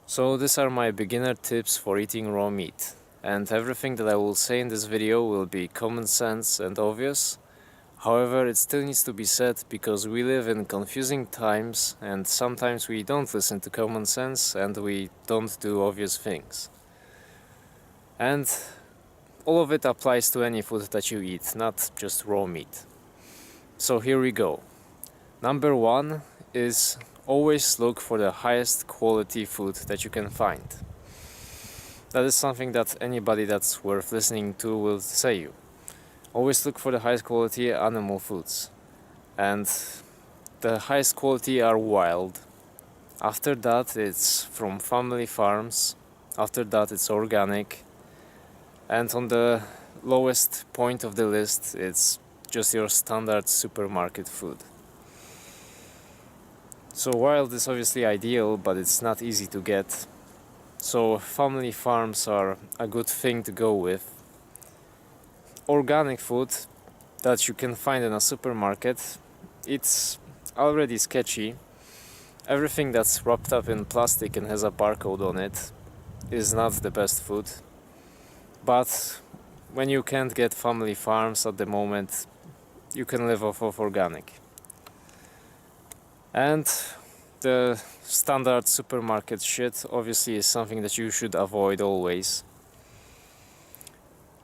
So these are my beginner tips for eating raw meat, and everything that I will say in this video will be common sense and obvious. However, it still needs to be said because we live in confusing times and sometimes we don't listen to common sense and we don't do obvious things. And all of it applies to any food that you eat, not just raw meat. So here we go. Number one is always look for the highest quality food that you can find. That is something that anybody that's worth listening to will say you. Always look for the highest quality animal foods. And the highest quality are wild. After that it's from family farms. After that it's organic. And on the lowest point of the list it's just your standard supermarket food. So wild is obviously ideal, but it's not easy to get. So family farms are a good thing to go with. Organic food that you can find in a supermarket, it's already sketchy. Everything that's wrapped up in plastic and has a barcode on it is not the best food. But when you can't get family farms at the moment, you can live off of organic. And the standard supermarket shit obviously is something that you should avoid always.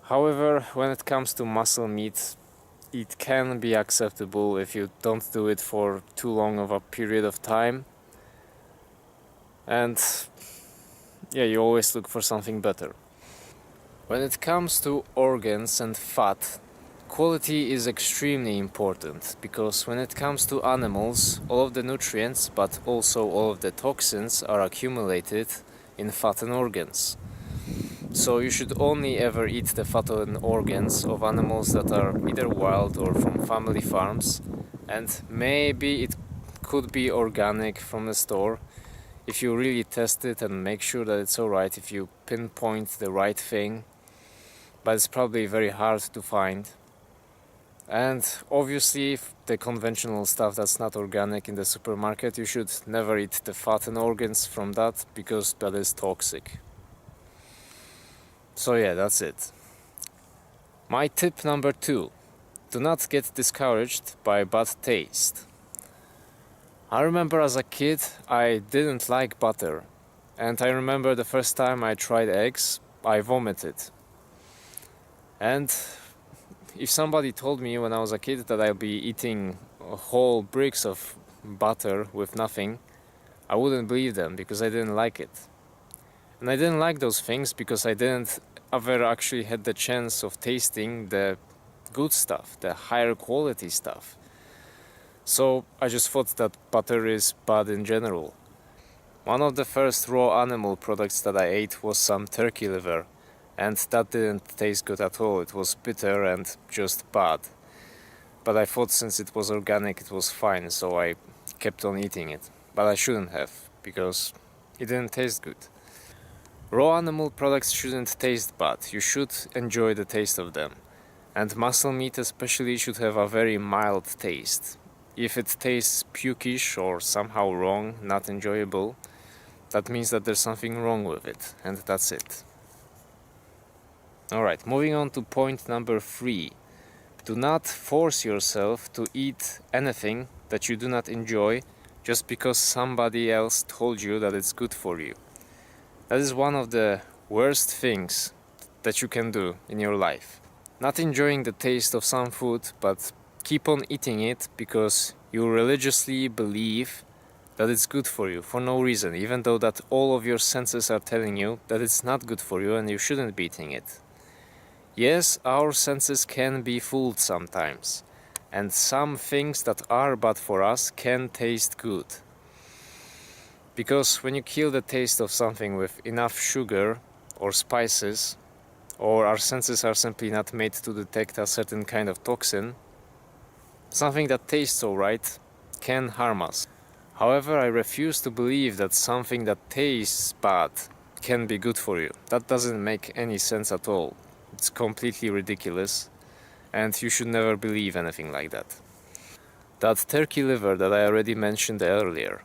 However, when it comes to muscle meat, it can be acceptable if you don't do it for too long of a period of time. And yeah, you always look for something better. When it comes to organs and fat, quality is extremely important because when it comes to animals, all of the nutrients but also all of the toxins are accumulated in fat and organs. So you should only ever eat the fat and organs of animals that are either wild or from family farms, and maybe it could be organic from the store if you really test it and make sure that it's alright, if you pinpoint the right thing, but it's probably very hard to find. And obviously the conventional stuff that's not organic in the supermarket, you should never eat the fat and organs from that because that is toxic. So yeah, that's it. My tip number 2. Do not get discouraged by bad taste. I remember as a kid I didn't like butter, and I remember the first time I tried eggs, I vomited. And if somebody told me when I was a kid that I'll be eating whole bricks of butter with nothing, I wouldn't believe them because I didn't like it. And I didn't like those things because I didn't ever actually had the chance of tasting the good stuff, the higher quality stuff. So I just thought that butter is bad in general. One of the first raw animal products that I ate was some turkey liver. And that didn't taste good at all. It was bitter and just bad. But I thought since it was organic it was fine, so I kept on eating it. But I shouldn't have, because it didn't taste good. Raw animal products shouldn't taste bad. You should enjoy the taste of them. And muscle meat especially should have a very mild taste. If it tastes pukish or somehow wrong, not enjoyable, that means that there's something wrong with it, and that's it. Alright, moving on to point number 3. Do not force yourself to eat anything that you do not enjoy just because somebody else told you that it's good for you. That is one of the worst things that you can do in your life. Not enjoying the taste of some food, but keep on eating it because you religiously believe that it's good for you for no reason, even though that all of your senses are telling you that it's not good for you and you shouldn't be eating it. Yes, our senses can be fooled sometimes, and some things that are bad for us can taste good. Because when you kill the taste of something with enough sugar or spices, or our senses are simply not made to detect a certain kind of toxin, something that tastes alright can harm us. However, I refuse to believe that something that tastes bad can be good for you. That doesn't make any sense at all. It's completely ridiculous, and you should never believe anything like that. That turkey liver that I already mentioned earlier,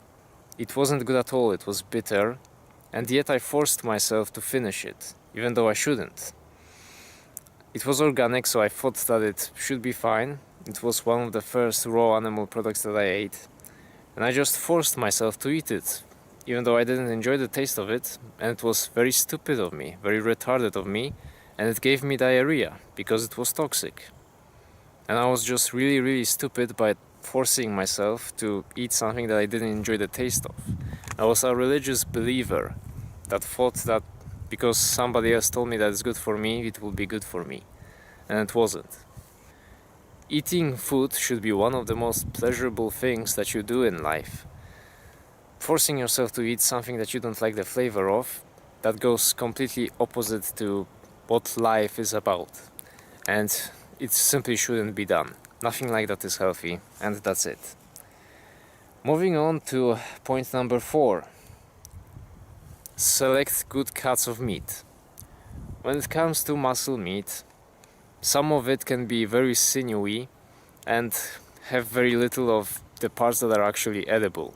it wasn't good at all. It was bitter, and yet I forced myself to finish it, even though I shouldn't. It was organic, so I thought that it should be fine. It was one of the first raw animal products that I ate, and I just forced myself to eat it, even though I didn't enjoy the taste of it, and it was very stupid of me, very retarded of me, and it gave me diarrhea because it was toxic. And I was just really stupid by forcing myself to eat something that I didn't enjoy the taste of. I was a religious believer that thought that because somebody else told me that it's good for me, it will be good for me, and it wasn't. Eating food should be one of the most pleasurable things that you do in life. Forcing yourself to eat something that you don't like the flavor of, that goes completely opposite to what life is about. And it simply shouldn't be done. Nothing like that is healthy, and that's it. Moving on to point number 4. Select good cuts of meat. When it comes to muscle meat, some of it can be very sinewy and have very little of the parts that are actually edible.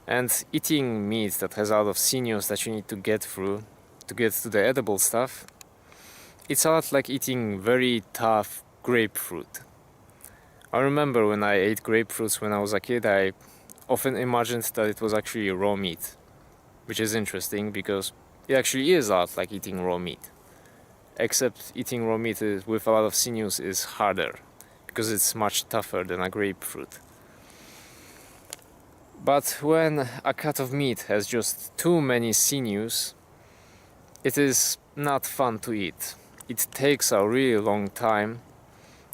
And eating meat that has a lot of sinews that you need to get through to get to the edible stuff, it's a lot like eating very tough grapefruit. I remember when I ate grapefruits when I was a kid, I often imagined that it was actually raw meat, which is interesting because it actually is a lot like eating raw meat. Except eating raw meat with a lot of sinews is harder because it's much tougher than a grapefruit. But when a cut of meat has just too many sinews, it is not fun to eat. It takes a really long time,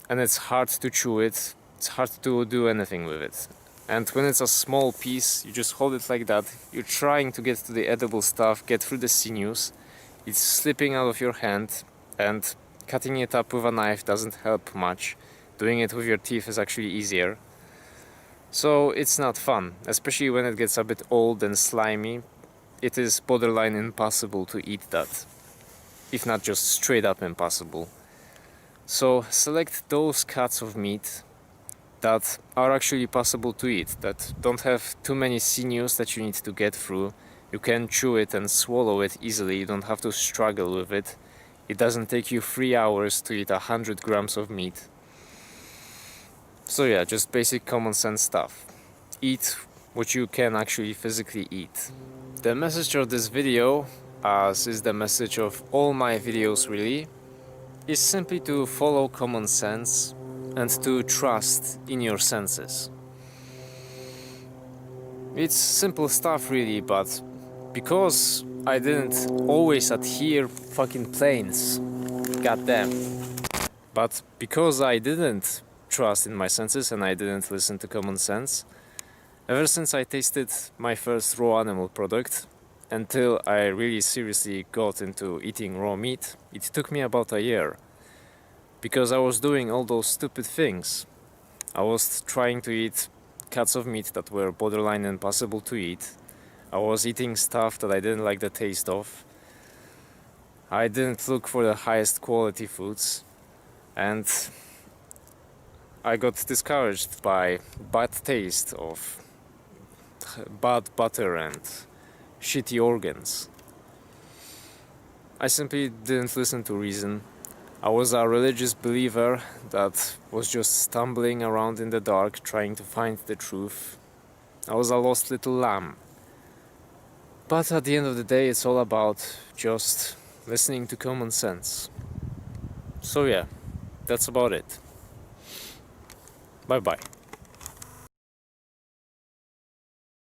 and it's hard to chew it, it's hard to do anything with it. And when it's a small piece, you just hold it like that, you're trying to get to the edible stuff, get through the sinews, it's slipping out of your hand, and cutting it up with a knife doesn't help much. Doing it with your teeth is actually easier. So it's not fun, especially when it gets a bit old and slimy. It is borderline impossible to eat that, if not just straight up impossible. So select those cuts of meat that are actually possible to eat, that don't have too many sinews that you need to get through. You can chew it and swallow it easily, you don't have to struggle with it. It doesn't take you 3 hours to eat 100 grams of meat. So yeah, just basic common sense stuff. Eat what you can actually physically eat. The message of this video, as is the message of all my videos really, is simply to follow common sense and to trust in your senses. It's simple stuff really, but because I didn't always adhere fucking planes, goddamn. But because I didn't trust in my senses and I didn't listen to common sense, ever since I tasted my first raw animal product, until I really seriously got into eating raw meat, it took me about a year. Because I was doing all those stupid things. I was trying to eat cuts of meat that were borderline impossible to eat. I was eating stuff that I didn't like the taste of. I didn't look for the highest quality foods. And I got discouraged by bad taste of bad butter and shitty organs. I simply didn't listen to reason. I was a religious believer that was just stumbling around in the dark trying to find the truth. I was a lost little lamb. But at the end of the day, it's all about just listening to common sense. So yeah, that's about it. Bye bye.